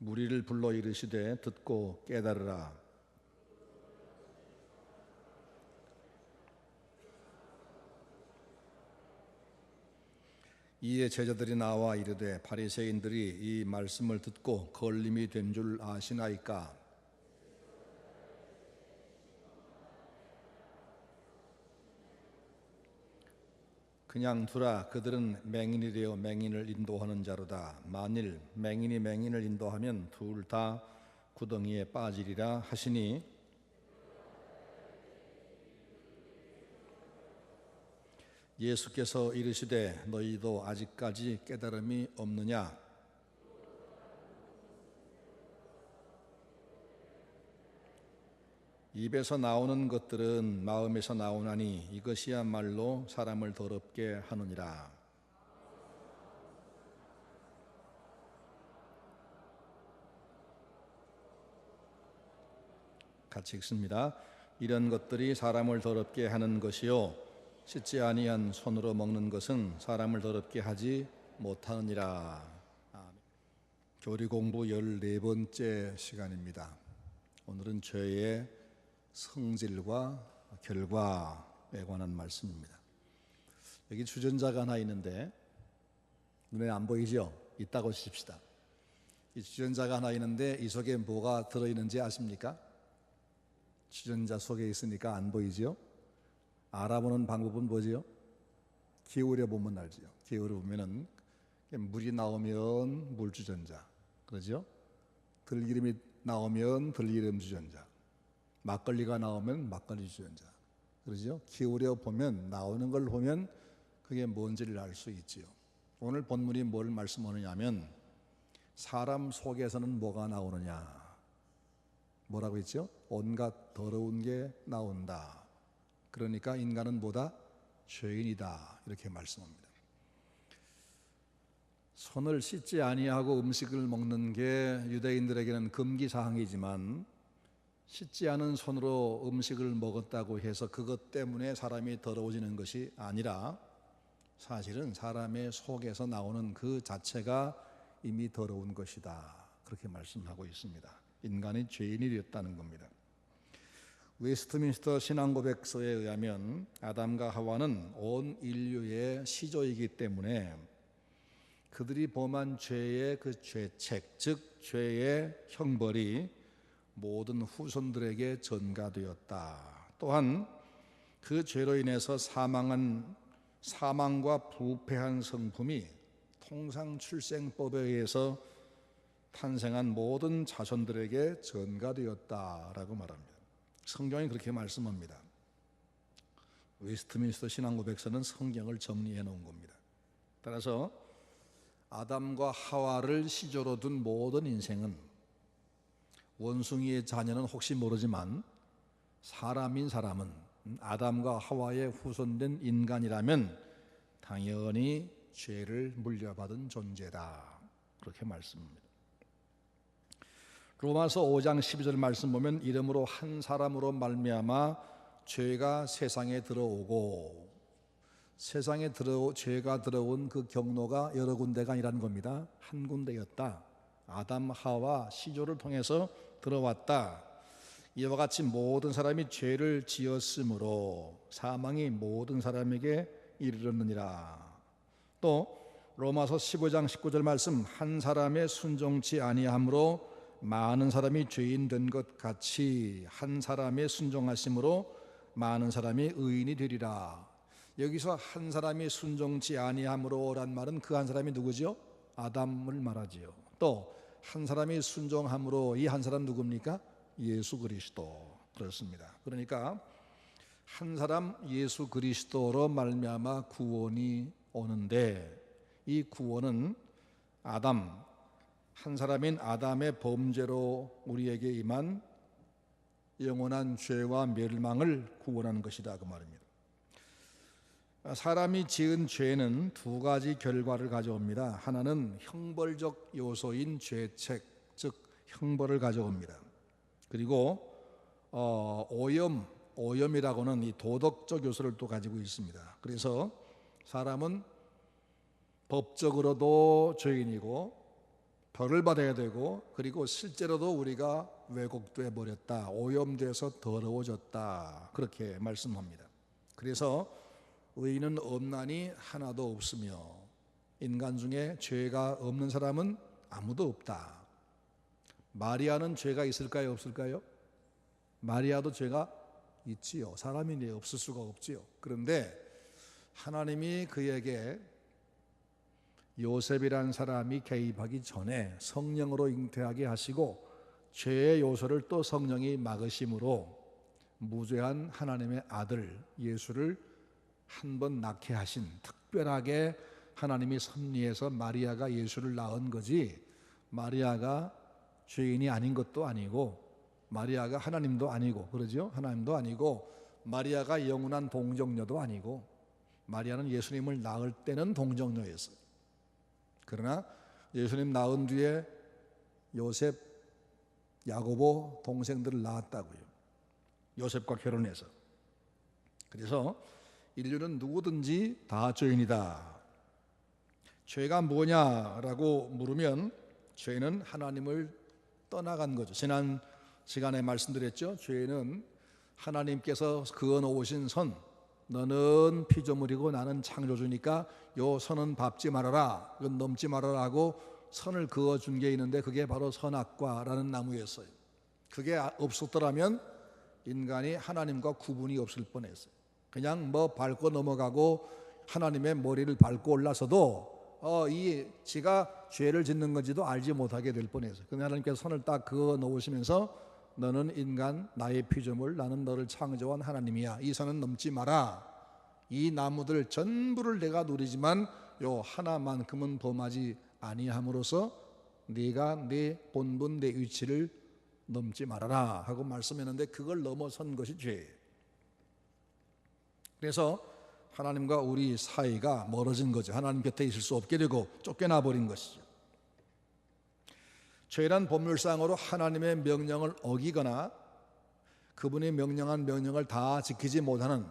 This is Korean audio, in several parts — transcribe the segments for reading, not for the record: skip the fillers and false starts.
무리를 불러 이르시되 듣고 깨달으라. 이에 제자들이 나와 이르되 바리새인들이 이 말씀을 듣고 걸림이 된 줄 아시나이까? 그냥 두라. 그들은 맹인이 되어 맹인을 인도하는 자로다. 만일 맹인이 맹인을 인도하면 둘 다 구덩이에 빠지리라 하시니, 예수께서 이르시되 너희도 아직까지 깨달음이 없느냐? 입에서 나오는 것들은 마음에서 나오나니 이것이야말로 사람을 더럽게 하느니라. 같이 읽습니다. 이런 것들이 사람을 더럽게 하는 것이요 씻지 아니한 손으로 먹는 것은 사람을 더럽게 하지 못하느니라. 교리 공부 14번째 시간입니다. 오늘은 죄의 성질과 결과에 관한 말씀입니다. 여기 주전자가 하나 있는데 눈에 안 보이죠? 있다고 칩시다. 이 주전자가 하나 있는데 이 속에 뭐가 들어있는지 아십니까? 주전자 속에 있으니까 안 보이죠? 알아보는 방법은 뭐지요? 기울여 보면 알지요. 기울여 보면은 물이 나오면 물 주전자, 그러죠? 들기름이 나오면 들기름 주전자, 막걸리가 나오면 막걸리 주전자, 그러죠? 기울여 보면 나오는 걸 보면 그게 뭔지를 알 수 있지요. 오늘 본문이 뭘 말씀하느냐면 사람 속에서는 뭐가 나오느냐? 뭐라고 했죠? 온갖 더러운 게 나온다. 그러니까 인간은 뭐다? 죄인이다. 이렇게 말씀합니다. 손을 씻지 아니하고 음식을 먹는 게 유대인들에게는 금기 사항이지만 씻지 않은 손으로 음식을 먹었다고 해서 그것 때문에 사람이 더러워지는 것이 아니라 사실은 사람의 속에서 나오는 그 자체가 이미 더러운 것이다. 그렇게 말씀하고 있습니다. 인간이 죄인이 되었다는 겁니다. 웨스트민스터 신앙고백서에 의하면 아담과 하와는 온 인류의 시조이기 때문에 그들이 범한 죄의 그 죄책, 즉 죄의 형벌이 모든 후손들에게 전가되었다. 또한 그 죄로 인해서 사망과 부패한 성품이 통상 출생법에 의해서 탄생한 모든 자손들에게 전가되었다라고 말합니다. 성경이 그렇게 말씀합니다. 웨스트민스터 신앙고백서는 성경을 정리해 놓은 겁니다. 따라서 아담과 하와를 시조로 둔 모든 인생은, 원숭이의 자녀는 혹시 모르지만 사람인 사람은 아담과 하와의 후손된 인간이라면 당연히 죄를 물려받은 존재다. 그렇게 말씀합니다. 로마서 5장 12절 말씀 보면 이름으로 한 사람으로 말미암아 죄가 세상에 들어오고, 세상에 죄가 들어온 그 경로가 여러 군데가 아니라는 겁니다. 한 군데였다. 아담 하와 시조를 통해서 들어왔다. 이와 같이 모든 사람이 죄를 지었으므로 사망이 모든 사람에게 이르렀느니라. 또 로마서 15장 19절 말씀, 한 사람의 순종치 아니함으로 많은 사람이 죄인 된 것 같이 한 사람의 순종하심으로 많은 사람이 의인이 되리라. 여기서 한 사람이 순종치 아니함으로란 말은 그 한 사람이 누구죠? 아담을 말하지요. 또 한 사람이 순종함으로, 이 한 사람 누굽니까? 예수 그리스도. 그렇습니다. 그러니까 한 사람 예수 그리스도로 말미암아 구원이 오는데, 이 구원은 한 사람인 아담의 범죄로 우리에게 임한 영원한 죄와 멸망을 구원하는 것이다, 그 말입니다. 사람이 지은 죄는 두 가지 결과를 가져옵니다. 하나는 형벌적 요소인 죄책, 즉 형벌을 가져옵니다. 그리고 오염이라고는 이 도덕적 요소를 또 가지고 있습니다. 그래서 사람은 법적으로도 죄인이고 벌을 받아야 되고, 그리고 실제로도 우리가 왜곡돼 버렸다, 오염돼서 더러워졌다, 그렇게 말씀합니다. 그래서 의인은 없나니 하나도 없으며 인간 중에 죄가 없는 사람은 아무도 없다. 마리아는 죄가 있을까요, 없을까요? 마리아도 죄가 있지요. 사람이 없을 수가 없지요. 그런데 하나님이 그에게 요셉이라는 사람이 개입하기 전에 성령으로 잉태하게 하시고 죄의 요소를 또 성령이 막으심으로 무죄한 하나님의 아들 예수를 한 번 낳게 하신, 특별하게 하나님이 섭리해서 마리아가 예수를 낳은 거지, 마리아가 죄인이 아닌 것도 아니고, 마리아가 하나님도 아니고, 그러죠? 하나님도 아니고, 마리아가 영원한 동정녀도 아니고, 마리아는 예수님을 낳을 때는 동정녀였어요. 그러나 예수님 낳은 뒤에 요셉, 야고보 동생들을 낳았다고요. 요셉과 결혼해서. 그래서 인류는 누구든지 다 죄인이다. 죄가 뭐냐라고 물으면 죄는 하나님을 떠나간 거죠. 지난 시간에 말씀드렸죠. 죄는 하나님께서 그어 놓으신 선, 너는 피조물이고 나는 창조주니까 요 선은 밟지 말아라, 이건 넘지 말아라 하고 선을 그어준 게 있는데, 그게 바로 선악과라는 나무였어요. 그게 없었더라면 인간이 하나님과 구분이 없을 뻔했어요. 그냥 뭐 밟고 넘어가고 하나님의 머리를 밟고 올라서도 이 지가 죄를 짓는 건지도 알지 못하게 될 뻔했어요. 그런데 하나님께서 선을 딱 그어 놓으시면서 너는 인간, 나의 피조물, 나는 너를 창조한 하나님이야, 이 선은 넘지 마라. 이 나무들 전부를 내가 누리지만 요 하나만큼은 범하지 아니함으로써 네가 내 본분, 내 위치를 넘지 말아라 하고 말씀했는데, 그걸 넘어선 것이 죄예요. 그래서 하나님과 우리 사이가 멀어진 거죠. 하나님 곁에 있을 수 없게 되고 쫓겨나 버린 것이죠. 죄란 법률상으로 하나님의 명령을 어기거나 그분이 명령한 명령을 다 지키지 못하는,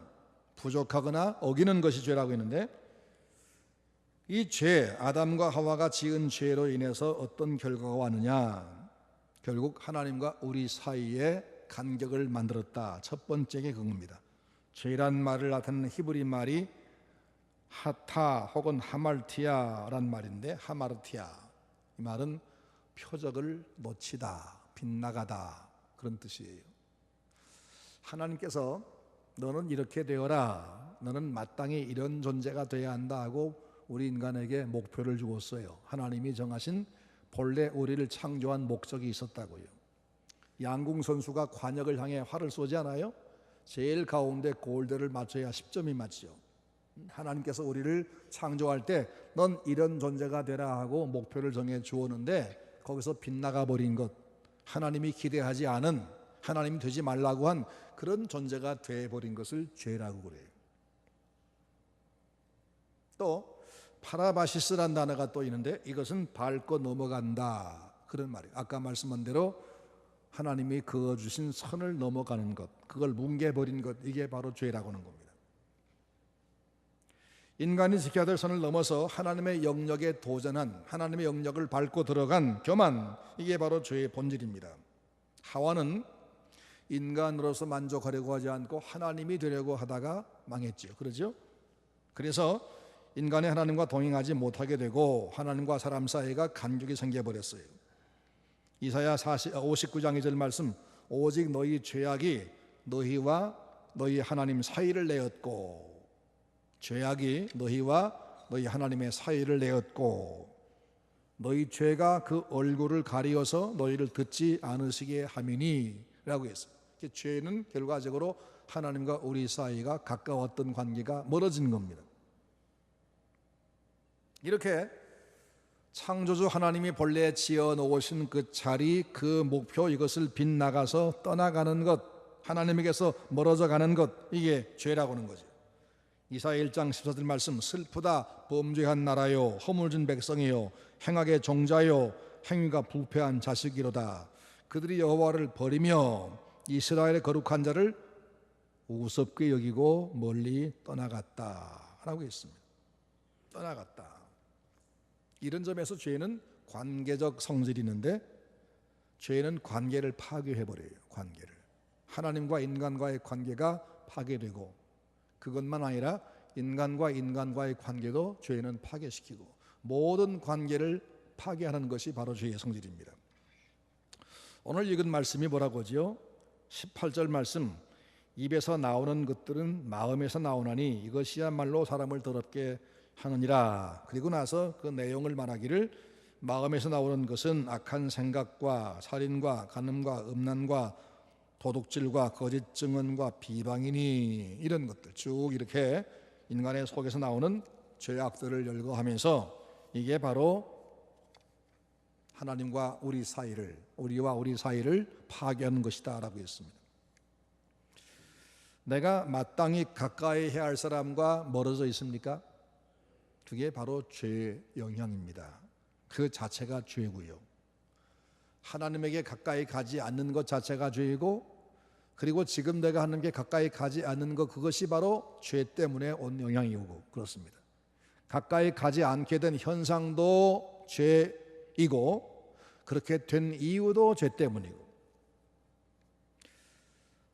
부족하거나 어기는 것이 죄라고 했는데, 이 죄, 아담과 하와가 지은 죄로 인해서 어떤 결과가 왔느냐, 결국 하나님과 우리 사이에 간격을 만들었다. 첫 번째 게 그겁니다. 죄란 말을 나타내는 히브리 말이 하타 혹은 하말티아란 말인데, 하마르티아, 이 말은 표적을 놓치다, 빗나가다, 그런 뜻이에요. 하나님께서 너는 이렇게 되어라, 너는 마땅히 이런 존재가 되어야 한다 하고 우리 인간에게 목표를 주었어요. 하나님이 정하신 본래 우리를 창조한 목적이 있었다고요. 양궁 선수가 관역을 향해 활을 쏘지 않아요? 제일 가운데 골대를 맞춰야 10점이 맞죠. 하나님께서 우리를 창조할 때 넌 이런 존재가 되라 하고 목표를 정해 주었는데, 거기서 빗나가 버린 것, 하나님이 기대하지 않은, 하나님이 되지 말라고 한 그런 존재가 되어버린 것을 죄라고 그래요. 또 파라바시스란 단어가 또 있는데, 이것은 밟고 넘어간다, 그런 말이에요. 아까 말씀한 대로 하나님이 그어주신 선을 넘어가는 것, 그걸 뭉개버린 것, 이게 바로 죄라고 하는 겁니다. 인간이 지켜야 될 선을 넘어서 하나님의 영역에 도전한, 하나님의 영역을 밟고 들어간 교만, 이게 바로 죄의 본질입니다. 하와는 인간으로서 만족하려고 하지 않고 하나님이 되려고 하다가 망했죠. 그렇죠? 그래서 인간이 하나님과 동행하지 못하게 되고 하나님과 사람 사이가 간격이 생겨버렸어요. 이사야 59장 2절 말씀, 오직 너희 죄악이 너희와 너희 하나님 사이를 내었고, 죄악이 너희와 너희 하나님의 사이를 내었고, 너희 죄가 그 얼굴을 가리어서 너희를 듣지 않으시게 함이니 라고 했어요. 죄는 결과적으로 하나님과 우리 사이가 가까웠던 관계가 멀어진 겁니다. 이렇게 창조주 하나님이 본래 지어놓으신 그 자리, 그 목표, 이것을 빗나가서 떠나가는 것, 하나님에게서 멀어져 가는 것, 이게 죄라고 하는 거죠. 이사야 1장 14절 말씀, 슬프다 범죄한 나라요, 허물진 백성이요, 행악의 종자요, 행위가 부패한 자식이로다. 그들이 여호와를 버리며 이스라엘의 거룩한 자를 우습게 여기고 멀리 떠나갔다 라고 했습니다. 떠나갔다. 이런 점에서 죄는 관계적 성질이 있는데 죄는 관계를 파괴해버려요. 관계를. 하나님과 인간과의 관계가 파괴되고, 그것만 아니라 인간과 인간과의 관계도 죄는 파괴시키고, 모든 관계를 파괴하는 것이 바로 죄의 성질입니다. 오늘 읽은 말씀이 뭐라고 하지요? 18절 말씀, 입에서 나오는 것들은 마음에서 나오나니 이것이야말로 사람을 더럽게 하느니라. 그리고 나서 그 내용을 말하기를, 마음에서 나오는 것은 악한 생각과 살인과 간음과 음란과 도둑질과 거짓 증언과 비방이니, 이런 것들 쭉 이렇게 인간의 속에서 나오는 죄악들을 열거하면서 이게 바로 하나님과 우리 사이를, 우리와 우리 사이를 파괴하는 것이다 라고 했습니다. 내가 마땅히 가까이 해야 할 사람과 멀어져 있습니까? 그게 바로 죄의 영향입니다. 그 자체가 죄고요. 하나님에게 가까이 가지 않는 것 자체가 죄이고, 그리고 지금 내가 하는 게 가까이 가지 않는 것, 그것이 바로 죄 때문에 온 영향이고 그렇습니다. 가까이 가지 않게 된 현상도 죄이고, 그렇게 된 이유도 죄 때문이고,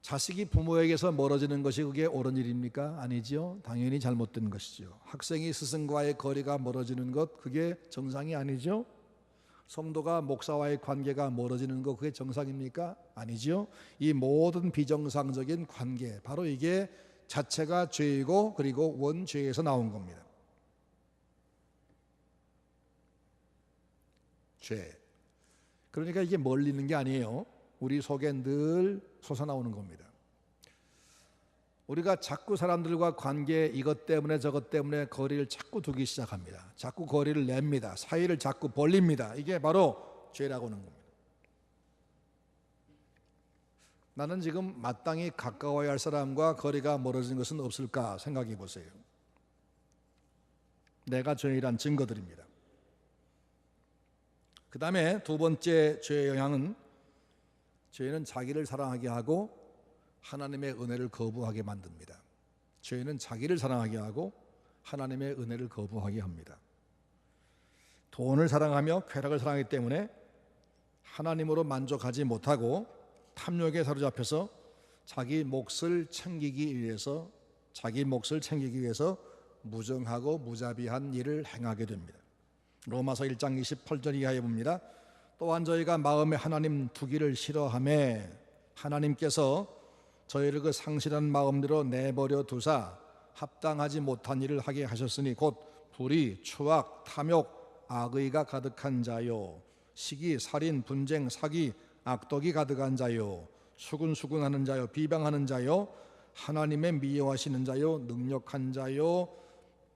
자식이 부모에게서 멀어지는 것이 그게 옳은 일입니까? 아니죠. 당연히 잘못된 것이죠. 학생이 스승과의 거리가 멀어지는 것, 그게 정상이 아니죠. 성도가 목사와의 관계가 멀어지는 것, 그게 정상입니까? 아니죠. 이 모든 비정상적인 관계, 바로 이게 자체가 죄이고, 그리고 원죄에서 나온 겁니다. 죄. 그러니까 이게 멀리 있는 게 아니에요. 우리 속에 늘 솟아나오는 겁니다. 우리가 자꾸 사람들과 관계, 이것 때문에 저것 때문에 거리를 자꾸 두기 시작합니다. 자꾸 거리를 냅니다. 사이를 자꾸 벌립니다. 이게 바로 죄라고 하는 겁니다. 나는 지금 마땅히 가까워야 할 사람과 거리가 멀어진 것은 없을까 생각해 보세요. 내가 죄이란 증거들입니다. 그 다음에 두 번째 죄의 영향은, 죄는 자기를 사랑하게 하고 하나님의 은혜를 거부하게 만듭니다. 죄는 자기를 사랑하게 하고 하나님의 은혜를 거부하게 합니다. 돈을 사랑하며 쾌락을 사랑하기 때문에 하나님으로 만족하지 못하고 탐욕에 사로잡혀서 자기 몫을 챙기기 위해서 무정하고 무자비한 일을 행하게 됩니다. 로마서 1장 28절 이하에 봅니다. 또한 저희가 마음에 하나님 두기를 싫어하며 하나님께서 저희를 그 상실한 마음대로 내버려 두사 합당하지 못한 일을 하게 하셨으니 곧 불의, 추악, 탐욕, 악의가 가득한 자요, 시기, 살인, 분쟁, 사기, 악독이 가득한 자요, 수군수군하는 자요, 비방하는 자요, 하나님의 미워하시는 자요, 능력한 자요,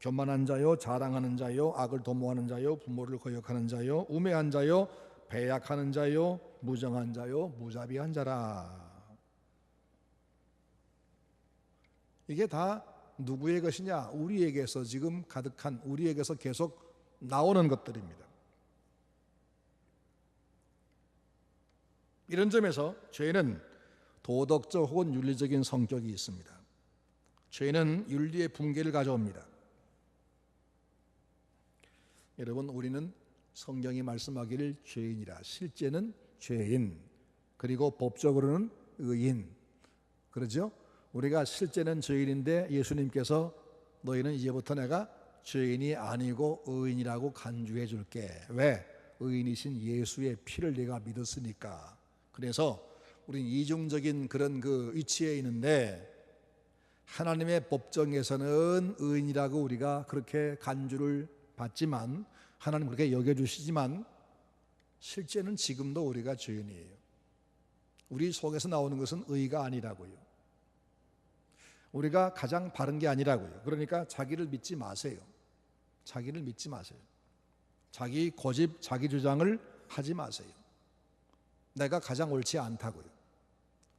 교만한 자요, 자랑하는 자요, 악을 도모하는 자요, 부모를 거역하는 자요, 우매한 자요, 배약하는 자요, 무정한 자요, 무자비한 자라. 이게 다 누구의 것이냐? 우리에게서 지금 가득한, 우리에게서 계속 나오는 것들입니다. 이런 점에서 죄는 도덕적 혹은 윤리적인 성격이 있습니다. 죄는 윤리의 붕괴를 가져옵니다. 여러분, 우리는 성경이 말씀하기를 죄인이라, 실제는 죄인, 그리고 법적으로는 의인, 그러죠? 우리가 실제는 죄인인데 예수님께서 너희는 이제부터 내가 죄인이 아니고 의인이라고 간주해 줄게. 왜? 의인이신 예수의 피를 네가 믿었으니까. 그래서 우린 이중적인 그런 그 위치에 있는데, 하나님의 법정에서는 의인이라고 우리가 그렇게 간주를 받지만, 하나님 그렇게 여겨주시지만, 실제는 지금도 우리가 죄인이에요. 우리 속에서 나오는 것은 의가 아니라고요. 우리가 가장 바른 게 아니라고요. 그러니까 자기를 믿지 마세요. 자기를 믿지 마세요. 자기 고집, 자기 주장을 하지 마세요. 내가 가장 옳지 않다고요.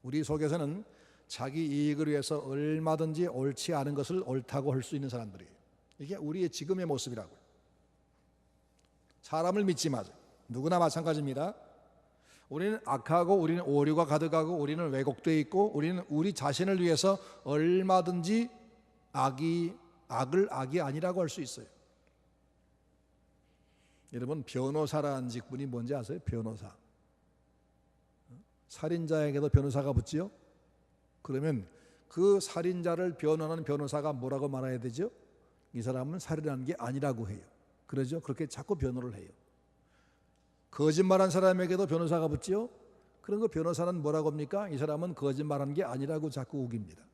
우리 속에서는 자기 이익을 위해서 얼마든지 옳지 않은 것을 옳다고 할 수 있는 사람들이에요. 이게 우리의 지금의 모습이라고요. 사람을 믿지 마세요. 누구나 마찬가지입니다. 우리는 악하고, 우리는 오류가 가득하고, 우리는 왜곡되어 있고, 우리는 우리 자신을 위해서 얼마든지 악을 악이 아니라고 할 수 있어요. 여러분, 변호사라는 직분이 뭔지 아세요? 변호사. 살인자에게도 변호사가 붙지요? 그러면 그 살인자를 변호하는 변호사가 뭐라고 말해야 되죠? 이 사람은 살인한 게 아니라고 해요. 그러죠? 그렇게 자꾸 변호를 해요. 거짓말한 사람에게도 변호사가 붙지요? 그런 거 변호사는 뭐라고 합니까? 이 사람은 거짓말한 게 아니라고 자꾸 우깁니다.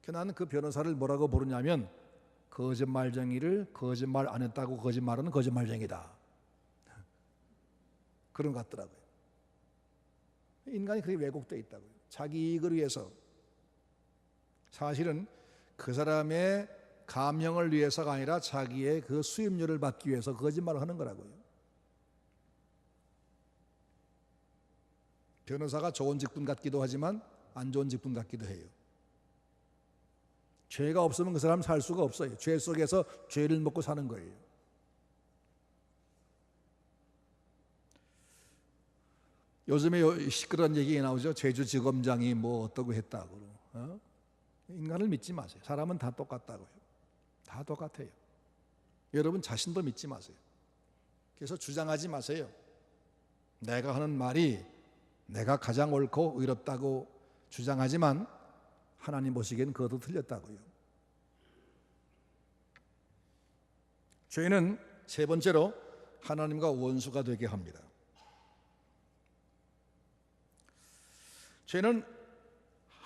나는 그 변호사를 뭐라고 부르냐면 거짓말쟁이를 거짓말 안 했다고 거짓말하는 거짓말쟁이다. 그런 것 같더라고요. 인간이 그렇게 왜곡되어 있다고요. 자기 이익을 위해서. 사실은 그 사람의 감형을 위해서가 아니라 자기의 그 수입료를 받기 위해서 거짓말을 하는 거라고요. 변호사가 좋은 직분 같기도 하지만 안 좋은 직분 같기도 해요. 죄가 없으면 그 사람은 살 수가 없어요. 죄 속에서 죄를 먹고 사는 거예요. 요즘에 시끄러운 얘기가 나오죠. 제주지검장이 뭐 어떠고 했다고. 인간을 믿지 마세요. 사람은 다 똑같다고요. 다 똑같아요. 여러분 자신도 믿지 마세요. 그래서 주장하지 마세요. 내가 하는 말이 내가 가장 옳고 의롭다고 주장하지만 하나님 보시기엔 그것도 틀렸다고요. 죄는 세 번째로 하나님과 원수가 되게 합니다. 죄는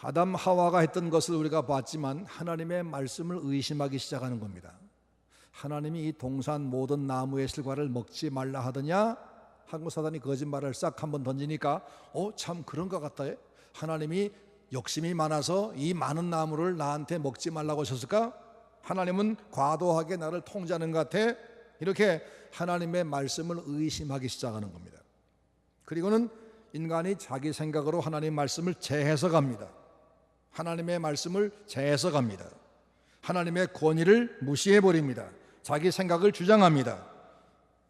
아담 하와가 했던 것을 우리가 봤지만 하나님의 말씀을 의심하기 시작하는 겁니다. 하나님이 이 동산 모든 나무의 실과를 먹지 말라 하더냐 하고 사단이 거짓말을 싹 한번 던지니까 참 그런 것 같다. 하나님이 욕심이 많아서 이 많은 나무를 나한테 먹지 말라고 하셨을까? 하나님은 과도하게 나를 통제하는 것 같아. 이렇게 하나님의 말씀을 의심하기 시작하는 겁니다. 그리고는 인간이 자기 생각으로 하나님의 말씀을 재해석합니다. 하나님의 말씀을 재해석합니다. 하나님의 권위를 무시해버립니다. 자기 생각을 주장합니다.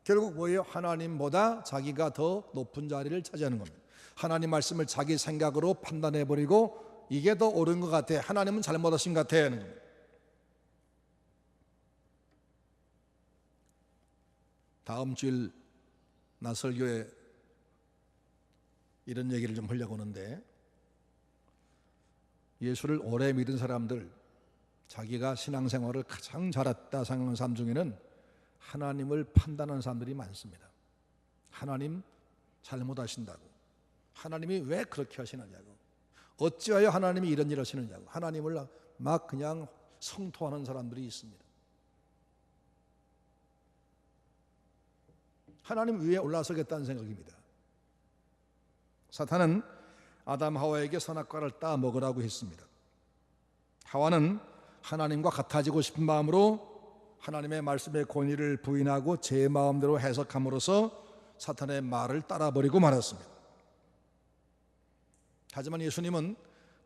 결국 뭐예요? 하나님보다 자기가 더 높은 자리를 차지하는 겁니다. 하나님 말씀을 자기 생각으로 판단해버리고 이게 더 옳은 것 같아. 하나님은 잘못하신 것 같아 하는 겁니다. 다음 주일 나 설교에 이런 얘기를 좀 하려고 하는데, 예수를 오래 믿은 사람들, 자기가 신앙생활을 가장 잘했다 생각하는 사람 중에는 하나님을 판단하는 사람들이 많습니다. 하나님 잘못하신다고, 하나님이 왜 그렇게 하시느냐고, 어찌하여 하나님이 이런 일을 하시느냐고 하나님을 막 그냥 성토하는 사람들이 있습니다. 하나님 위에 올라서겠다는 생각입니다. 사탄은 아담 하와에게 선악과를 따 먹으라고 했습니다. 하와는 하나님과 같아지고 싶은 마음으로 하나님의 말씀의 권위를 부인하고 제 마음대로 해석함으로써 사탄의 말을 따라버리고 말았습니다. 하지만 예수님은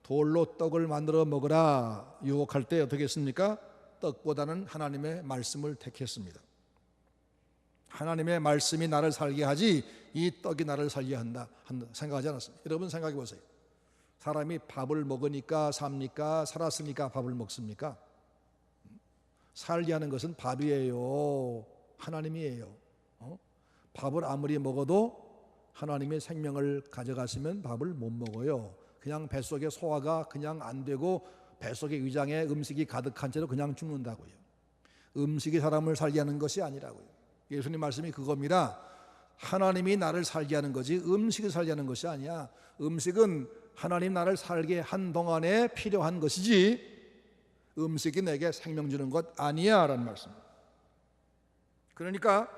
돌로 떡을 만들어 먹으라 유혹할 때 어떻게 했습니까? 떡보다는 하나님의 말씀을 택했습니다. 하나님의 말씀이 나를 살게 하지 이 떡이 나를 살게 한다 생각하지 않았습니다. 여러분 생각해 보세요. 사람이 밥을 먹으니까 삽니까? 살았으니까 밥을 먹습니까? 살게 하는 것은 밥이에요, 하나님이에요. 밥을 아무리 먹어도 하나님의 생명을 가져가시면 밥을 못 먹어요. 그냥 뱃속에 소화가 그냥 안 되고 뱃속의 위장에 음식이 가득한 채로 그냥 죽는다고요. 음식이 사람을 살게 하는 것이 아니라고요. 예수님 말씀이 그겁니다. 하나님이 나를 살게 하는 거지 음식을 살게 하는 것이 아니야. 음식은 하나님 나를 살게 한 동안에 필요한 것이지 음식이 내게 생명 주는 것 아니야 라는 말씀입니다. 그러니까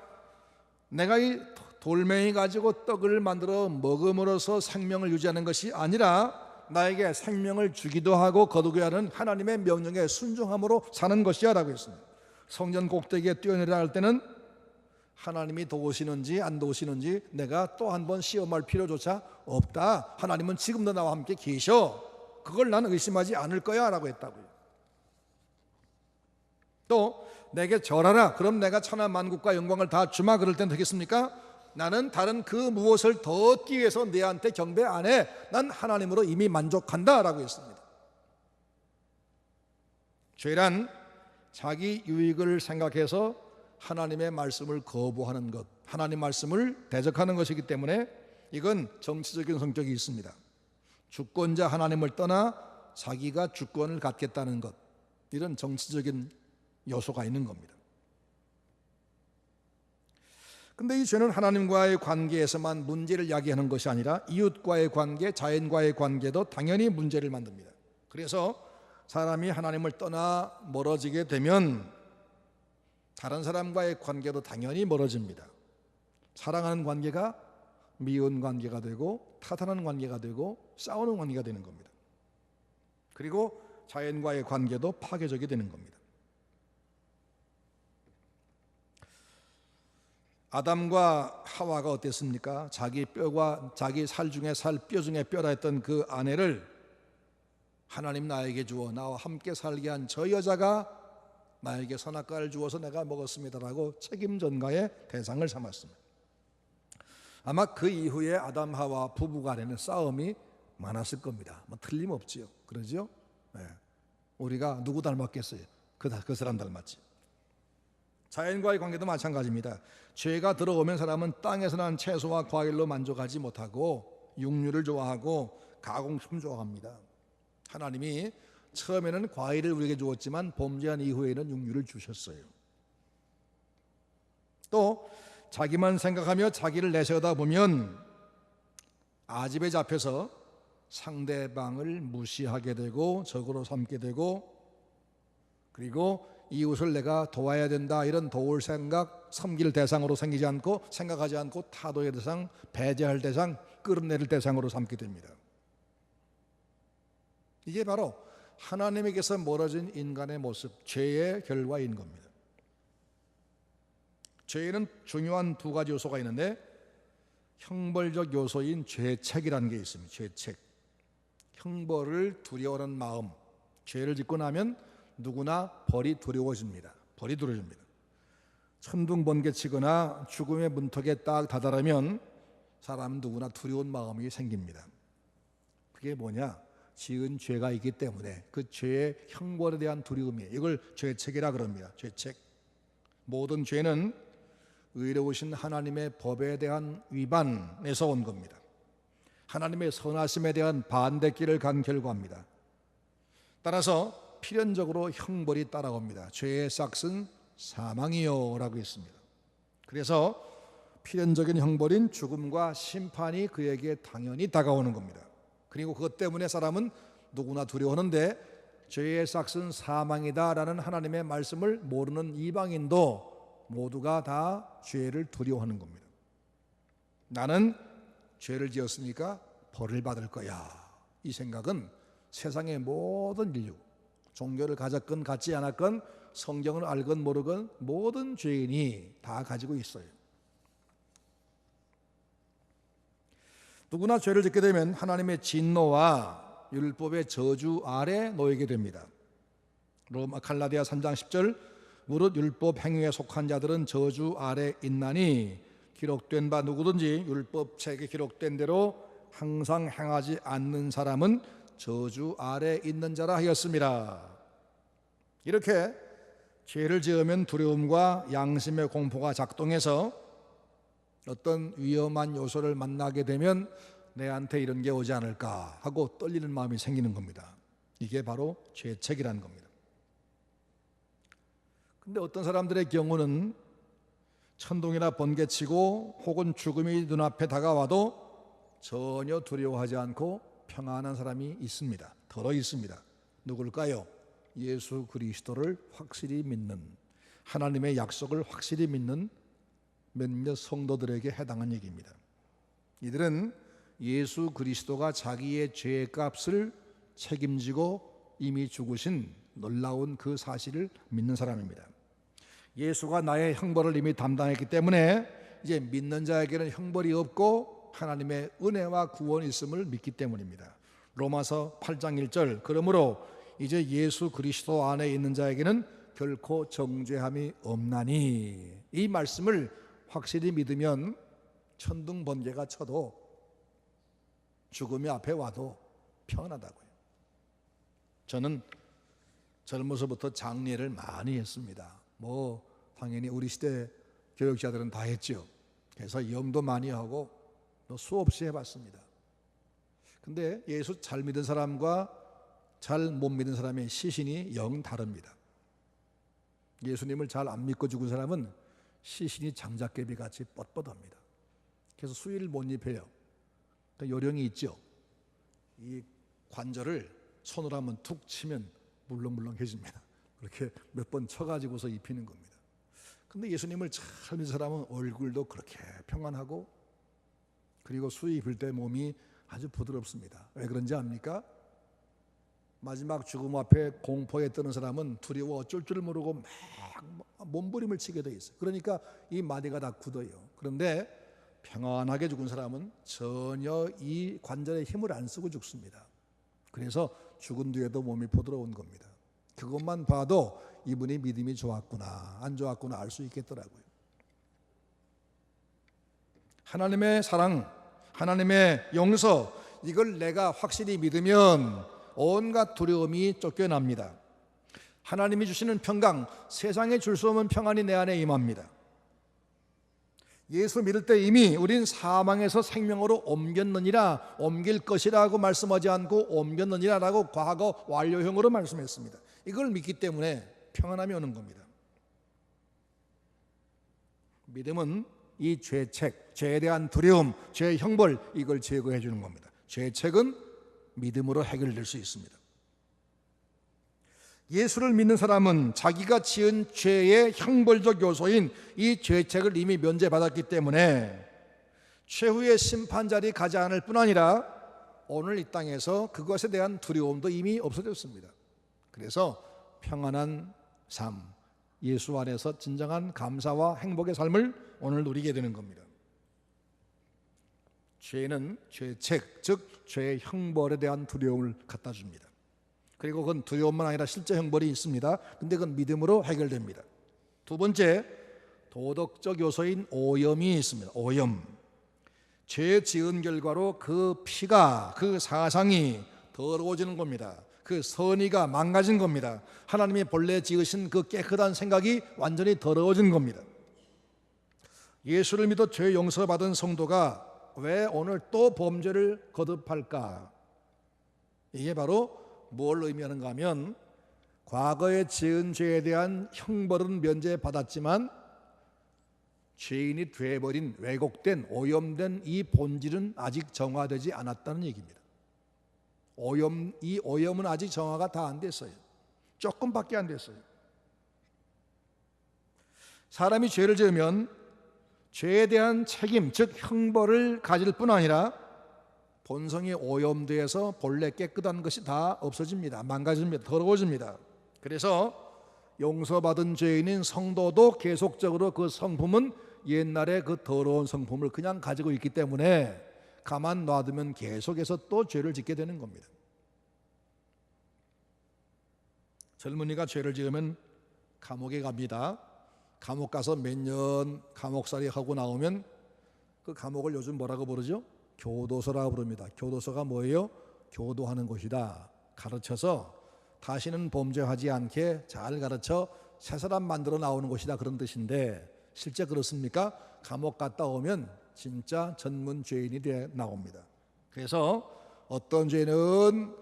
내가 이 돌멩이 가지고 떡을 만들어 먹음으로써 생명을 유지하는 것이 아니라 나에게 생명을 주기도 하고 거두게 하는 하나님의 명령에 순종함으로 사는 것이야 라고 했습니다. 성전 꼭대기에 뛰어내려 할 때는 하나님이 도우시는지 안 도우시는지 내가 또 한 번 시험할 필요조차 없다. 하나님은 지금도 나와 함께 계셔. 그걸 나는 의심하지 않을 거야 라고 했다고요. 또 내게 절하라. 그럼 내가 천하 만국과 영광을 다 주마. 그럴 땐 되겠습니까? 나는 다른 그 무엇을 더 얻기 위해서 내한테 경배 안 해. 난 하나님으로 이미 만족한다 라고 했습니다. 죄란 자기 유익을 생각해서 하나님의 말씀을 거부하는 것, 하나님 말씀을 대적하는 것이기 때문에 이건 정치적인 성격이 있습니다. 주권자 하나님을 떠나 자기가 주권을 갖겠다는 것, 이런 정치적인 요소가 있는 겁니다. 근데 이 죄는 하나님과의 관계에서만 문제를 야기하는 것이 아니라 이웃과의 관계, 자연과의 관계도 당연히 문제를 만듭니다. 그래서 사람이 하나님을 떠나 멀어지게 되면 다른 사람과의 관계도 당연히 멀어집니다. 사랑하는 관계가 미운 관계가 되고 타산하는 관계가 되고 싸우는 관계가 되는 겁니다. 그리고 자연과의 관계도 파괴적이 되는 겁니다. 아담과 하와가 어땠습니까? 자기 뼈와 자기 살 중에 살, 뼈 중에 뼈라 했던 그 아내를 하나님 나에게 주어 나와 함께 살게 한 저 여자가 나에게 선악과를 주어서 내가 먹었습니다라고 책임 전가의 대상을 삼았습니다. 아마 그 이후에 아담 하와 부부 간에는 싸움이 많았을 겁니다. 뭐 틀림없지요. 그러죠? 네. 우리가 누구 닮았겠어요? 그 사람 닮았지. 자연과의 관계도 마찬가지입니다. 죄가 들어오면 사람은 땅에서 난 채소와 과일로 만족하지 못하고 육류를 좋아하고 가공품 좋아합니다. 하나님이 처음에는 과일을 우리에게 주었지만 범죄한 이후에는 육류를 주셨어요. 또 자기만 생각하며 자기를 내세우다 보면 아집에 잡혀서 상대방을 무시하게 되고 적으로 삼게 되고, 그리고 이웃을 내가 도와야 된다 이런 도울 생각, 섬길 대상으로 생각하지 않고 타도의 대상, 배제할 대상, 끌어내릴 대상으로 삼게 됩니다. 이게 바로 하나님에게서 멀어진 인간의 모습, 죄의 결과인 겁니다. 죄에는 중요한 두 가지 요소가 있는데 형벌적 요소인 죄책이라는 게 있습니다. 죄책. 형벌을 두려워하는 마음. 죄를 짓고 나면 누구나 벌이 두려워집니다. 벌이 두려워집니다. 천둥번개 치거나 죽음의 문턱에 딱 다다르면 사람은 누구나 두려운 마음이 생깁니다. 그게 뭐냐? 지은 죄가 있기 때문에 그 죄의 형벌에 대한 두려움이에요. 이걸 죄책이라 그럽니다. 죄책. 모든 죄는 의로우신 하나님의 법에 대한 위반에서 온 겁니다. 하나님의 선하심에 대한 반대길을 간 결과입니다. 따라서 필연적으로 형벌이 따라옵니다. 죄의 싹은 사망이요 라고 했습니다. 그래서 필연적인 형벌인 죽음과 심판이 그에게 당연히 다가오는 겁니다. 그리고 그것 때문에 사람은 누구나 두려워하는데 죄의 싹은 사망이다라는 하나님의 말씀을 모르는 이방인도 모두가 다 죄를 두려워하는 겁니다. 나는 죄를 지었으니까 벌을 받을 거야. 이 생각은 세상의 모든 인류, 종교를 가졌건 갖지 않았건 성경을 알건 모르건 모든 죄인이 다 가지고 있어요. 누구나 죄를 짓게 되면 하나님의 진노와 율법의 저주 아래 놓이게 됩니다. 갈라디아 3장 10절 무릇 율법 행위에 속한 자들은 저주 아래 있나니 기록된 바 누구든지 율법책에 기록된 대로 항상 행하지 않는 사람은 저주 아래 있는 자라 하였습니다. 이렇게 죄를 지으면 두려움과 양심의 공포가 작동해서 어떤 위험한 요소를 만나게 되면 내한테 이런 게 오지 않을까 하고 떨리는 마음이 생기는 겁니다. 이게 바로 죄책이라는 겁니다. 근데 어떤 사람들의 경우는 천둥이나 번개치고 혹은 죽음이 눈앞에 다가와도 전혀 두려워하지 않고 평안한 사람이 있습니다. 더러 있습니다. 누굴까요? 예수 그리스도를 확실히 믿는, 하나님의 약속을 확실히 믿는 몇몇 성도들에게 해당한 얘기입니다. 이들은 예수 그리스도가 자기의 죄의 값을 책임지고 이미 죽으신 놀라운 그 사실을 믿는 사람입니다. 예수가 나의 형벌을 이미 담당했기 때문에 이제 믿는 자에게는 형벌이 없고 하나님의 은혜와 구원이 있음을 믿기 때문입니다. 로마서 8장 1절 그러므로 이제 예수 그리스도 안에 있는 자에게는 결코 정죄함이 없나니, 이 말씀을 확실히 믿으면 천둥 번개가 쳐도 죽음이 앞에 와도 평안하다고요. 저는 젊어서부터 장례를 많이 했습니다. 당연히 우리 시대 교육자들은 다 했죠. 그래서 영도 많이 하고 또 수없이 해봤습니다. 근데 예수 잘 믿은 사람과 잘 못 믿은 사람의 시신이 영 다릅니다. 예수님을 잘 안 믿고 죽은 사람은 시신이 장작개비 같이 뻣뻣합니다. 그래서 수의를 못 입혀요. 요령이 있죠. 이 관절을 손으로 한번 툭 치면 물렁물렁해집니다. 그렇게 몇 번 쳐가지고서 입히는 겁니다. 근데 예수님을 잘 믿는 사람은 얼굴도 그렇게 평안하고, 그리고 수의 입을 때 몸이 아주 부드럽습니다. 왜 그런지 압니까? 마지막 죽음 앞에 공포에 뜨는 사람은 두려워 어쩔 줄 모르고 막 몸부림을 치게 돼 있어요. 그러니까 이 마디가 다 굳어요. 그런데 평안하게 죽은 사람은 전혀 이 관절에 힘을 안 쓰고 죽습니다. 그래서 죽은 뒤에도 몸이 부드러운 겁니다. 그것만 봐도 이분이 믿음이 좋았구나 안 좋았구나 알 수 있겠더라고요. 하나님의 사랑, 하나님의 용서, 이걸 내가 확실히 믿으면 온갖 두려움이 쫓겨납니다. 하나님이 주시는 평강, 세상에 줄 수 없는 평안이 내 안에 임합니다. 예수 믿을 때 이미 우린 사망에서 생명으로 옮겼느니라, 옮길 것이라고 말씀하지 않고 옮겼느니라라고 과거 완료형으로 말씀했습니다. 이걸 믿기 때문에 평안함이 오는 겁니다. 믿음은 이 죄책, 죄에 대한 두려움, 죄의 형벌, 이걸 제거해 주는 겁니다. 죄책은 믿음으로 해결될 수 있습니다. 예수를 믿는 사람은 자기가 지은 죄의 형벌적 요소인 이 죄책을 이미 면제받았기 때문에 최후의 심판자리 가지 않을 뿐 아니라 오늘 이 땅에서 그것에 대한 두려움도 이미 없어졌습니다. 그래서 평안한 삶, 예수 안에서 진정한 감사와 행복의 삶을 오늘 누리게 되는 겁니다. 죄는 죄책, 즉 죄의 형벌에 대한 두려움을 갖다 줍니다. 그리고 그건 두려움만 아니라 실제 형벌이 있습니다. 근데 그건 믿음으로 해결됩니다. 두 번째, 도덕적 요소인 오염이 있습니다. 오염. 죄 지은 결과로 그 피가, 그 사상이 더러워지는 겁니다. 그 선의가 망가진 겁니다. 하나님이 본래 지으신 그 깨끗한 생각이 완전히 더러워진 겁니다. 예수를 믿어 죄 용서받은 성도가 왜 오늘 또 범죄를 거듭할까? 이게 바로 뭘 의미하는가 하면, 과거에 지은 죄에 대한 형벌은 면제받았지만 죄인이 돼버린, 왜곡된, 오염된 이 본질은 아직 정화되지 않았다는 얘기입니다. 이 오염은 아직 정화가 다 안 됐어요. 조금밖에 안 됐어요. 사람이 죄를 지으면 죄에 대한 책임, 즉 형벌을 가질 뿐 아니라 본성이 오염되어서 본래 깨끗한 것이 다 없어집니다. 망가집니다. 더러워집니다. 그래서 용서받은 죄인인 성도도 계속적으로 그 성품은 옛날에 그 더러운 성품을 그냥 가지고 있기 때문에 가만 놔두면 계속해서 또 죄를 짓게 되는 겁니다. 젊은이가 죄를 지으면 감옥에 갑니다. 감옥 가서 몇 년 감옥살이 하고 나오면 그 감옥을 요즘 뭐라고 부르죠? 교도소라고 부릅니다. 교도소가 뭐예요? 교도하는 곳이다. 가르쳐서 다시는 범죄하지 않게 잘 가르쳐 새 사람 만들어 나오는 곳이다, 그런 뜻인데 실제 그렇습니까? 감옥 갔다 오면 진짜 전문 죄인이 돼 나옵니다. 그래서 어떤 죄는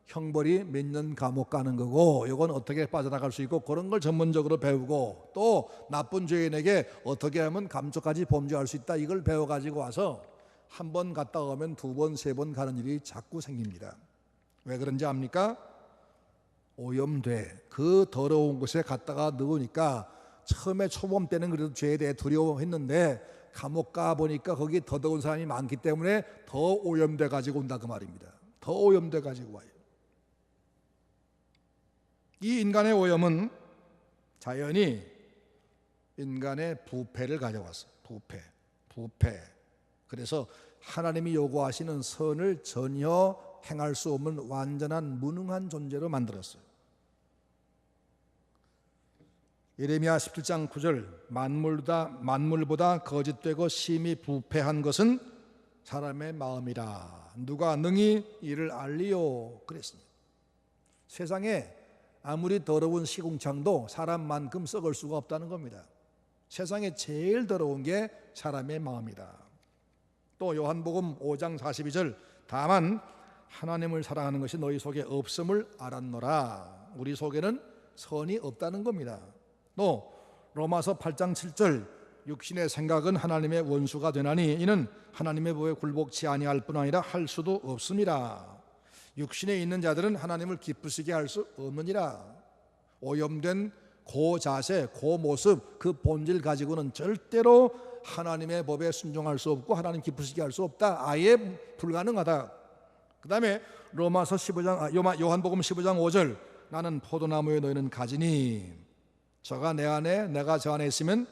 형벌이 몇 년 감옥 가는 거고, 이건 어떻게 빠져나갈 수 있고, 그런 걸 전문적으로 배우고, 또 나쁜 죄인에게 어떻게 하면 감쪽같이 범죄할 수 있다, 이걸 배워가지고 와서 한 번 갔다 오면 두 번, 세 번 가는 일이 자꾸 생깁니다. 왜 그런지 압니까? 오염돼 그 더러운 곳에 갔다가 넣으니까 처음에 초범 때는 그래도 죄에 대해 두려워했는데 감옥 가 보니까 거기 더러운 사람이 많기 때문에 더 오염돼 가지고 온다, 그 말입니다. 더 오염돼 가지고 와요. 이 인간의 오염은 자연히 인간의 부패를 가져왔어요. 부패. 그래서 하나님이 요구하시는 선을 전혀 행할 수 없는 완전한 무능한 존재로 만들었어요. 예레미야 17장 9절, 만물보다 거짓되고 심히 부패한 것은 사람의 마음이라 누가 능히 이를 알리요, 그랬습니다. 세상에 아무리 더러운 시궁창도 사람만큼 썩을 수가 없다는 겁니다. 세상에 제일 더러운 게 사람의 마음이다. 또 요한복음 5장 42절 다만 하나님을 사랑하는 것이 너희 속에 없음을 알았노라. 우리 속에는 선이 없다는 겁니다. 또 로마서 8장 7절 육신의 생각은 하나님의 원수가 되나니 이는 하나님의 법에 굴복치 아니할 뿐 아니라 할 수도 없음이라. 육신에 있는 자들은 하나님을 기쁘시게 할 수 없느니라. 오염된 그 자세, 그 모습, 그 본질 가지고는 절대로 하나님의 법에 순종할 수 없고 하나님 기쁘시게 할 수 없다. 아예 불가능하다. 그 다음에 요한복음 15장 5절 나는 포도나무에 너희는 가지니 저가 내 안에 내가 저 안에 있으면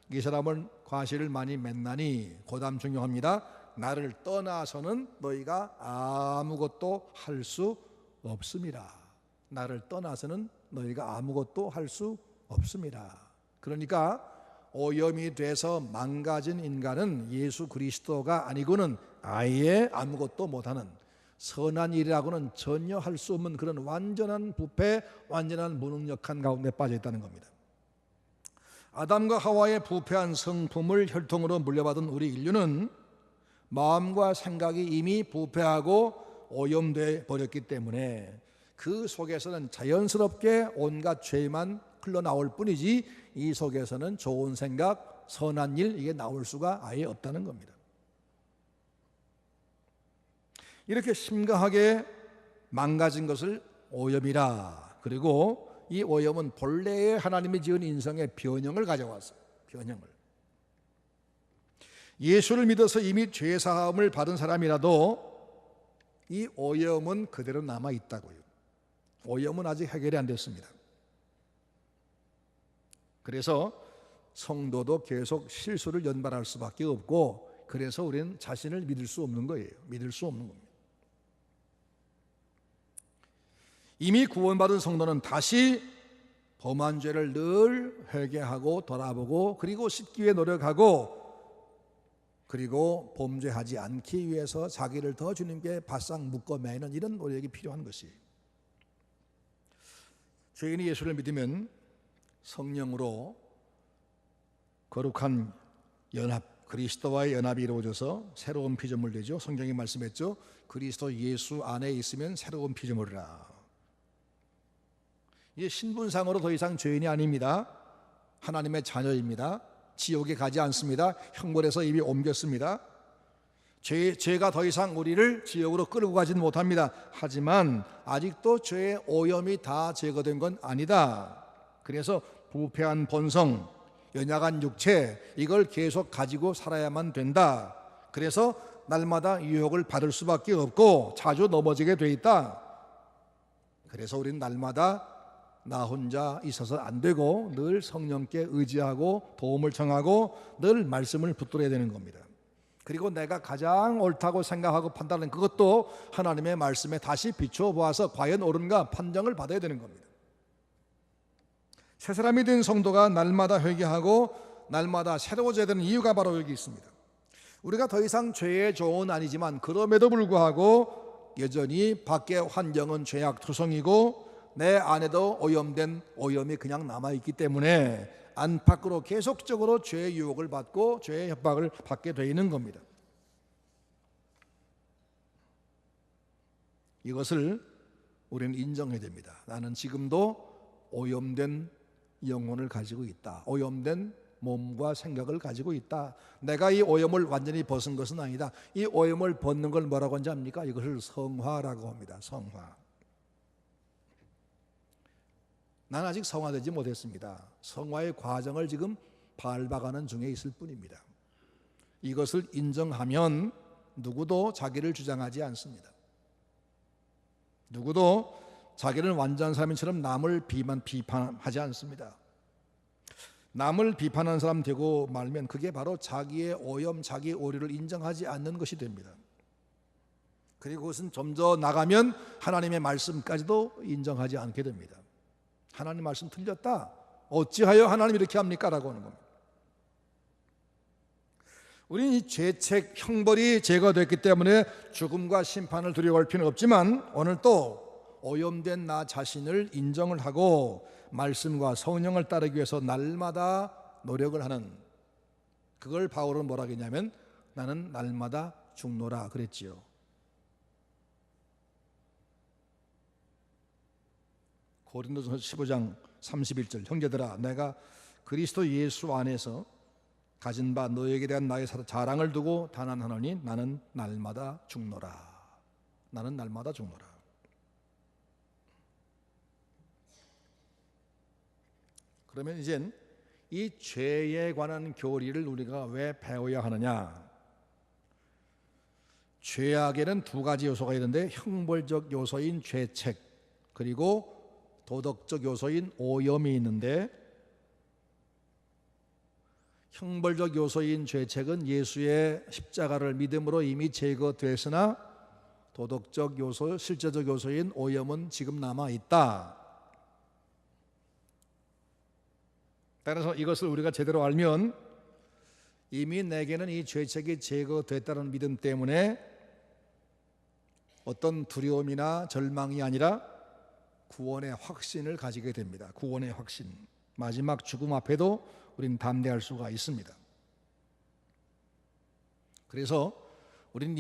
이 사람은 과실을 많이 맺나니. 그 다음 중요합니다. 나를 떠나서는 너희가 아무것도 할 수 없음이라. 나를 떠나서는 너희가 아무것도 할 수 없음이라. 그러니까 오염이 돼서 망가진 인간은 예수 그리스도가 아니고는 아예 아무것도 못하는, 선한 일이라고는 전혀 할 수 없는 그런 완전한 부패, 완전한 무능력한 가운데 빠져 있다는 겁니다. 아담과 하와의 부패한 성품을 혈통으로 물려받은 우리 인류는 마음과 생각이 이미 부패하고 오염되어 버렸기 때문에 그 속에서는 자연스럽게 온갖 죄만 흘러나올 뿐이지 이 속에서는 좋은 생각, 선한 일 이게 나올 수가 아예 없다는 겁니다. 이렇게 심각하게 망가진 것을 오염이라. 그리고 이 오염은 본래의 하나님이 지은 인성의 변형을 가져왔어요. 변형을. 예수를 믿어서 이미 죄사함을 받은 사람이라도 이 오염은 그대로 남아 있다고요. 오염은 아직 해결이 안 됐습니다. 그래서 성도도 계속 실수를 연발할 수밖에 없고, 그래서 우리는 자신을 믿을 수 없는 거예요. 믿을 수 없는 겁니다. 이미 구원받은 성도는 다시 범한 죄를 늘 회개하고 돌아보고 그리고 씻기 위해 노력하고 그리고 범죄하지 않기 위해서 자기를 더 주님께 바싹 묶어매는 이런 노력이 필요한 것이에요. 죄인이 예수를 믿으면 성령으로 거룩한 연합, 그리스도와의 연합이 이루어져서 새로운 피조물 되죠. 성경이 말씀했죠. 그리스도 예수 안에 있으면 새로운 피조물이라. 이게 신분상으로 더 이상 죄인이 아닙니다. 하나님의 자녀입니다. 지옥에 가지 않습니다. 형벌에서 이미 옮겼습니다. 죄가 더 이상 우리를 지옥으로 끌고 가지는 못합니다. 하지만 아직도 죄의 오염이 다 제거된 건 아니다. 그래서 부패한 본성, 연약한 육체 이걸 계속 가지고 살아야만 된다. 그래서 날마다 유혹을 받을 수밖에 없고 자주 넘어지게 돼 있다. 그래서 우리는 날마다 나 혼자 있어서 안 되고 늘 성령께 의지하고 도움을 청하고 늘 말씀을 붙들어야 되는 겁니다. 그리고 내가 가장 옳다고 생각하고 판단하는 그것도 하나님의 말씀에 다시 비춰보아서 과연 옳은가 판정을 받아야 되는 겁니다. 새 사람이 된 성도가 날마다 회개하고 날마다 새로워져야 되는 이유가 바로 여기 있습니다. 우리가 더 이상 죄의 종은 아니지만 그럼에도 불구하고 여전히 밖의 환경은 죄악투성이고 내 안에도 오염이 그냥 남아있기 때문에 안팎으로 계속적으로 죄의 유혹을 받고 죄의 협박을 받게 되어 있는 겁니다. 이것을 우리는 인정해야 됩니다. 나는 지금도 오염된 영혼을 가지고 있다. 오염된 몸과 생각을 가지고 있다. 내가 이 오염을 완전히 벗은 것은 아니다. 이 오염을 벗는 걸 뭐라고 하는지 압니까? 이것을 성화라고 합니다. 성화. 난 아직 성화되지 못했습니다. 성화의 과정을 지금 밟아가는 중에 있을 뿐입니다. 이것을 인정하면 누구도 자기를 주장하지 않습니다. 누구도 자기는 완전한 사람처럼 남을 비판하지 않습니다. 남을 비판하는 사람 되고 말면 그게 바로 자기의 오염, 자기의 오류를 인정하지 않는 것이 됩니다. 그리고 그것은 좀 더 나가면 하나님의 말씀까지도 인정하지 않게 됩니다. 하나님 말씀 틀렸다. 어찌하여 하나님 이렇게 합니까? 라고 하는 겁니다. 우리는 이 죄책 형벌이 제거됐기 때문에 죽음과 심판을 두려워할 필요는 없지만 오늘 또 오염된 나 자신을 인정을 하고 말씀과 성령을 따르기 위해서 날마다 노력을 하는, 그걸 바울은 뭐라 했냐면 나는 날마다 죽노라 그랬지요. 고린도전서 15장 31절, 형제들아 내가 그리스도 예수 안에서 가진 바 너에게 대한 나의 자랑을 두고 단언하노니 나는 날마다 죽노라. 나는 날마다 죽노라. 그러면 이젠 이 죄에 관한 교리를 우리가 왜 배워야 하느냐? 죄악에는 두 가지 요소가 있는데 형벌적 요소인 죄책, 그리고 도덕적 요소인 오염이 있는데, 형벌적 요소인 죄책은 예수의 십자가를 믿음으로 이미 제거됐으나 도덕적 요소, 실제적 요소인 오염은 지금 남아 있다. 따라서 이것을 우리가 제대로 알면 이미 내게는 이 죄책이 제거됐다는 믿음 때문에 어떤 두려움이나 절망이 아니라 구원의 확신을 가지게 됩니다. 구원의 확신. 마지막 죽음 앞에도 우리는 담대할 수가 있습니다. 그래서 우리는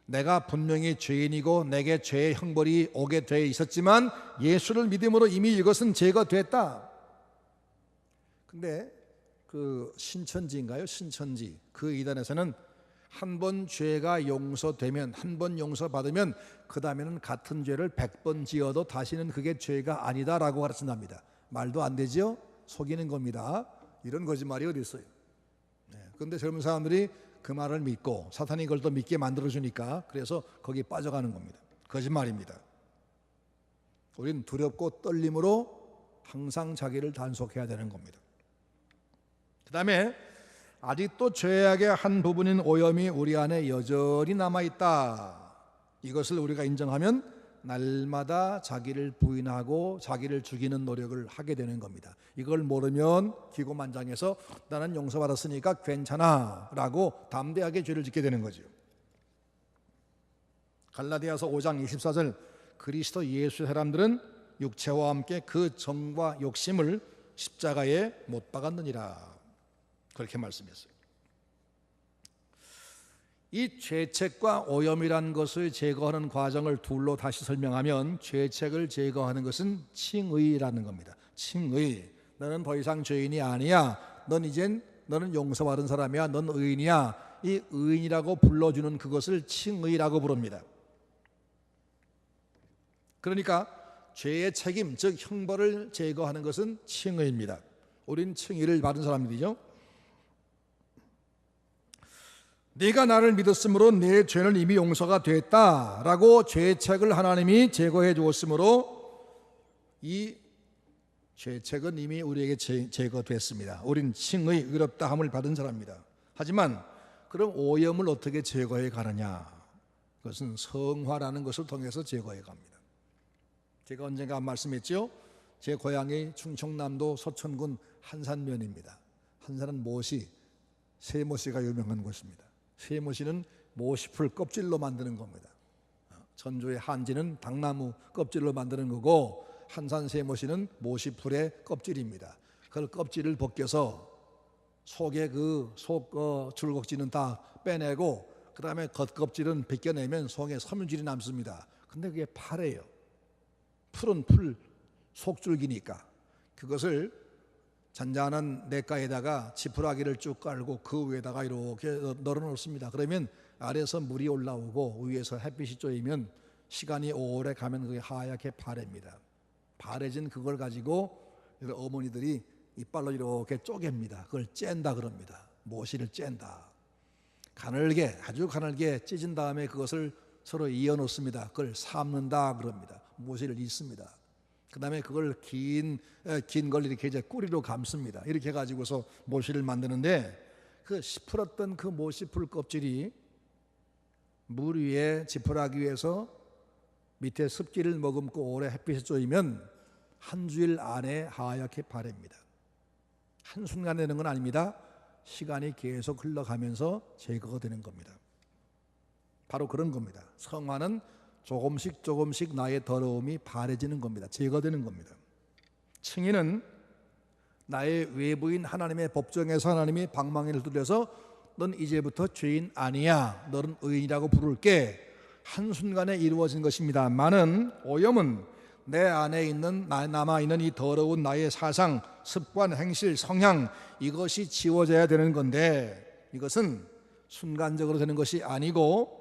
내가 분명히 죄인이고 내게 죄의 형벌이 오게 돼 있었지만 예수를 믿음으로 이미 이것은 제거됐다. 근데 그 신천지인가요? 신천지 그 이단에서는 한 번 죄가 용서되면, 한 번 용서받으면 그 다음에는 같은 죄를 100번 지어도 다시는 그게 죄가 아니다라고 가르친답니다. 말도 안 되죠? 속이는 겁니다. 이런 거짓말이 어디 있어요? 그런데 젊은 사람들이 그 말을 믿고 사탄이 그걸 또 믿게 만들어주니까 그래서 거기에 빠져가는 겁니다. 거짓말입니다. 우리는 두렵고 떨림으로 항상 자기를 단속해야 되는 겁니다. 그 다음에 아직도 죄악의 한 부분인 오염이 우리 안에 여전히 남아있다. 이것을 우리가 인정하면 날마다 자기를 부인하고 자기를 죽이는 노력을 하게 되는 겁니다. 이걸 모르면 기고만장해서 나는 용서받았으니까 괜찮아 라고 담대하게 죄를 짓게 되는 거죠. 갈라디아서 5장 24절, 그리스도 예수의 사람들은 육체와 함께 그 정과 욕심을 십자가에 못 박았느니라, 그렇게 말씀했어요. 이 죄책과 오염이란 것을 제거하는 과정을 둘로 다시 설명하면, 죄책을 제거하는 것은 칭의라는 겁니다. 칭의. 너는 더 이상 죄인이 아니야. 너는 용서받은 사람이야. 넌 의인이야. 이 의인이라고 불러주는 그것을 칭의라고 부릅니다. 그러니까 죄의 책임, 즉 형벌을 제거하는 것은 칭의입니다. 우린 칭의를 받은 사람들이죠. 네가 나를 믿었으므로 내 죄는 이미 용서가 됐다라고 죄책을 하나님이 제거해 주었으므로 이 죄책은 이미 우리에게 제거됐습니다. 우린 칭의, 의롭다 함을 받은 사람입니다. 하지만 그럼 오염을 어떻게 제거해 가느냐? 그것은 성화라는 것을 통해서 제거해 갑니다. 제가 언젠가 말씀했죠. 제 고향이 충청남도 서천군 한산면입니다. 한산은 못이, 쇠못이가 유명한 곳입니다. 쇠못이는 모시풀 껍질로 만드는 겁니다. 전주의 한지는 당나무 껍질로 만드는 거고, 한산 쇠못이는 모시풀의 껍질입니다. 그 껍질을 벗겨서 속에 그 줄곡지는 다 빼내고 그 다음에 겉껍질은 벗겨내면 속에 섬유질이 남습니다. 근데 그게 파래요. 풀은 풀 속줄기니까 그것을 잔잔한 냇가에다가 지푸라기를 쭉 깔고 그 위에다가 이렇게 널어놓습니다. 그러면 아래에서 물이 올라오고 위에서 햇빛이 쬐이면 시간이 오래 가면 그게 하얗게 파래입니다. 파래진 그걸 가지고 어머니들이 이빨로 이렇게 쪼갭니다. 그걸 쨘다 그럽니다. 모시를 쨘다. 가늘게, 아주 가늘게 찢은 다음에 그것을 서로 이어놓습니다. 그걸 삶는다 그럽니다. 모시를 잇습니다. 그 다음에 그걸 긴 걸 이렇게 이제 꼬리로 감습니다. 이렇게 해가지고서 모시를 만드는데, 그 시풀었던 그 모시풀 껍질이 물 위에 지푸라기 위에서 밑에 습기를 머금고 오래 햇빛에 쬐이면 한 주일 안에 하얗게 바랍니다. 한순간에 되는 건 아닙니다. 시간이 계속 흘러가면서 제거가 되는 겁니다. 바로 그런 겁니다. 성화는 조금씩 나의 더러움이 바래지는 겁니다. 제거되는 겁니다. 칭의는 나의 외부인 하나님의 법정에서 하나님이 방망이를 들려서 넌 이제부터 죄인 아니야, 너는 의인이라고 부를게, 한순간에 이루어진 것입니다만은 오염은 내 안에 있는 남아있는 이 더러운 나의 사상, 습관, 행실, 성향, 이것이 지워져야 되는 건데, 이것은 순간적으로 되는 것이 아니고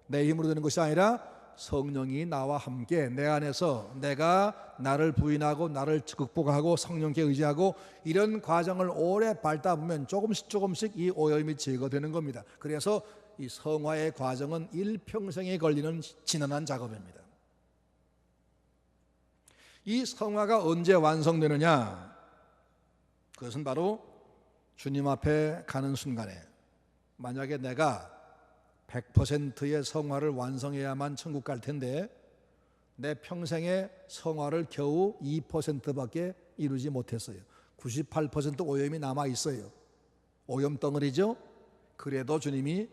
내 힘으로 되는 것이 아니라 성령이 나와 함께 내 안에서 내가 나를 부인하고 나를 극복하고 성령께 의지하고 이런 과정을 오래 밟다 보면 조금씩 이 오염이 제거되는 겁니다. 그래서 이 성화의 과정은 일평생에 걸리는 지난한 작업입니다. 이 성화가 언제 완성되느냐? 그것은 바로 주님 앞에 가는 순간에, 만약에 내가 100%의 성화를 완성해야만 천국 갈 텐데 내 평생의 성화를 겨우 2%밖에 이루지 못했어요. 98% 오염이 남아 있어요. 오염 덩어리죠. 그래도 주님이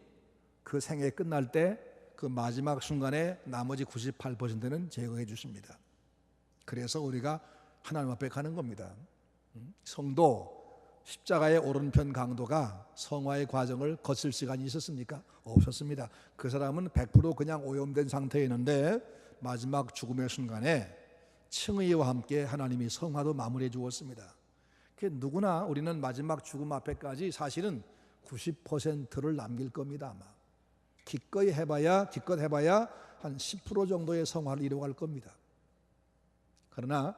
그 생애 끝날 때 그 마지막 순간에 나머지 98%는 제거해 주십니다. 그래서 우리가 하나님 앞에 가는 겁니다. 성도 십자가의 오른편 강도가 성화의 과정을 거칠 시간이 있었습니까? 없었습니다. 그 사람은 100% 그냥 오염된 상태였는데 마지막 죽음의 순간에 칭의와 함께 하나님이 성화도 마무리해 주었습니다. 누구나 우리는 마지막 죽음 앞에까지 사실은 90%를 남길 겁니다. 아마 기껏 해봐야 한 10% 정도의 성화를 이루어갈 겁니다. 그러나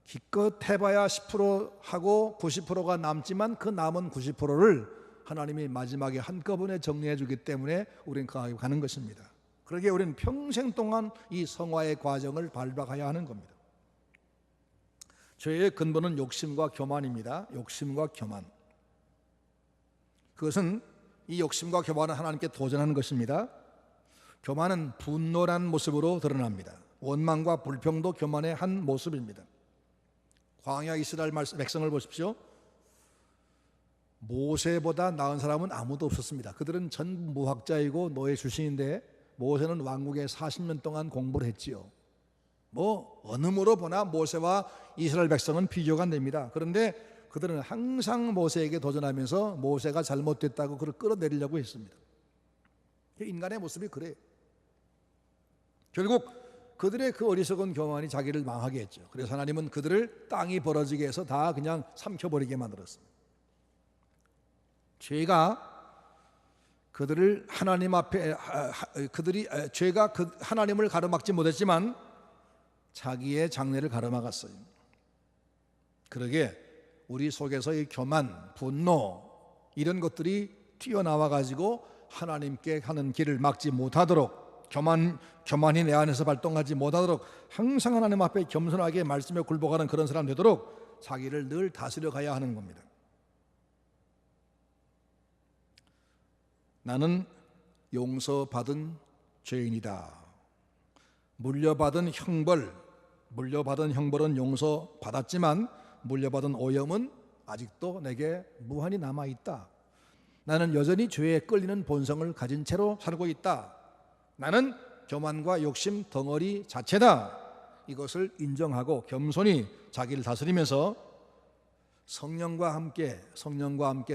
기껏 해봐야 10% 하고 90%가 남지만 그 남은 90%를 하나님이 마지막에 한꺼번에 정리해 주기 때문에 우리는 가는 것입니다. 그러기에 우리는 평생 동안 이 성화의 과정을 밟아가야 하는 겁니다. 죄의 근본은 욕심과 교만입니다. 욕심과 교만. 그것은 이 욕심과 교만은 하나님께 도전하는 것입니다. 교만은 분노란 모습으로 드러납니다. 원망과 불평도 교만의 한 모습입니다. 광야 이스라엘 백성을 보십시오. 모세보다 나은 사람은 아무도 없었습니다. 그들은 전부 무학자이고 노예 출신인데 모세는 왕국에 40년 동안 공부를 했지요. 어느 모로 보나 모세와 이스라엘 백성은 비교가 안 됩니다. 그런데 그들은 항상 모세에게 도전하면서 모세가 잘못됐다고 그를 끌어내리려고 했습니다. 인간의 모습이 그래요. 결국 그들의 그 어리석은 교만이 자기를 망하게 했죠. 그래서 하나님은 그들을 땅이 벌어지게 해서 다 그냥 삼켜버리게 만들었습니다. 죄가 그들을 하나님 앞에 죄가 하나님을 가로막지 못했지만 자기의 장래를 가로막았어요. 그러게 우리 속에서 이 교만, 분노 이런 것들이 튀어나와 가지고 하나님께 하는 길을 막지 못하도록, 교만이 내 안에서 발동하지 못하도록 항상 하나님 앞에 겸손하게 말씀에 굴복하는 그런 사람 되도록 자기를 늘 다스려 가야 하는 겁니다. 나는 용서받은 죄인이다. 물려받은 형벌은 용서받았지만 물려받은 오염은 아직도 내게 무한히 남아있다. 나는 여전히 죄에 끌리는 본성을 가진 채로 살고 있다. 나는 교만과 욕심 덩어리 자체다. 이것을 인정하고 겸손히 자기를 다스리면서 성령과 함께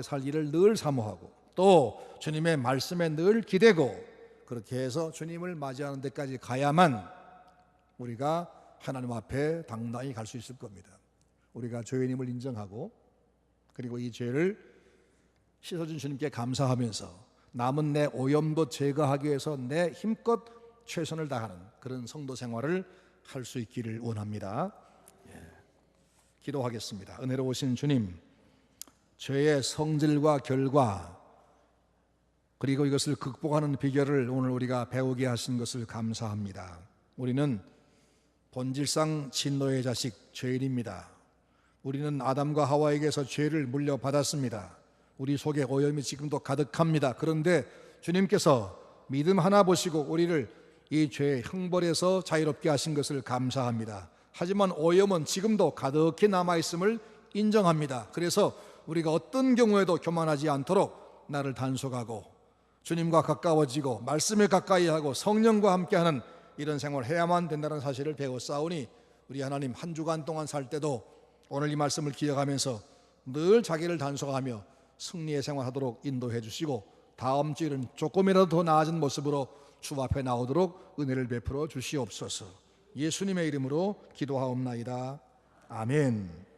살 일을 늘 사모하고 또 주님의 말씀에 늘 기대고 그렇게 해서 주님을 맞이하는 데까지 가야만 우리가 하나님 앞에 당당히 갈 수 있을 겁니다. 우리가 죄인임을 인정하고 그리고 이 죄를 씻어준 주님께 감사하면서 남은 내 오염도 제거하기 위해서 내 힘껏 최선을 다하는 그런 성도 생활을 할 수 있기를 원합니다. 기도하겠습니다. 은혜로우신 주님, 죄의 성질과 결과 그리고 이것을 극복하는 비결을 오늘 우리가 배우게 하신 것을 감사합니다. 우리는 본질상 진노의 자식 죄인입니다. 우리는 아담과 하와에게서 죄를 물려받았습니다. 우리 속에 오염이 지금도 가득합니다. 그런데 주님께서 믿음 하나 보시고 우리를 이 죄의 형벌에서 자유롭게 하신 것을 감사합니다. 하지만 오염은 지금도 가득히 남아있음을 인정합니다. 그래서 우리가 어떤 경우에도 교만하지 않도록 나를 단속하고 주님과 가까워지고 말씀에 가까이 하고 성령과 함께하는 이런 생활을 해야만 된다는 사실을 배웠사오니 우리 하나님 한 주간 동안 살 때도 오늘 이 말씀을 기억하면서 늘 자기를 단속하며 승리의 생활하도록 인도해 주시고 다음 주일은 조금이라도 더 나아진 모습으로 주 앞에 나오도록 은혜를 베풀어 주시옵소서. 예수님의 이름으로 기도하옵나이다. 아멘.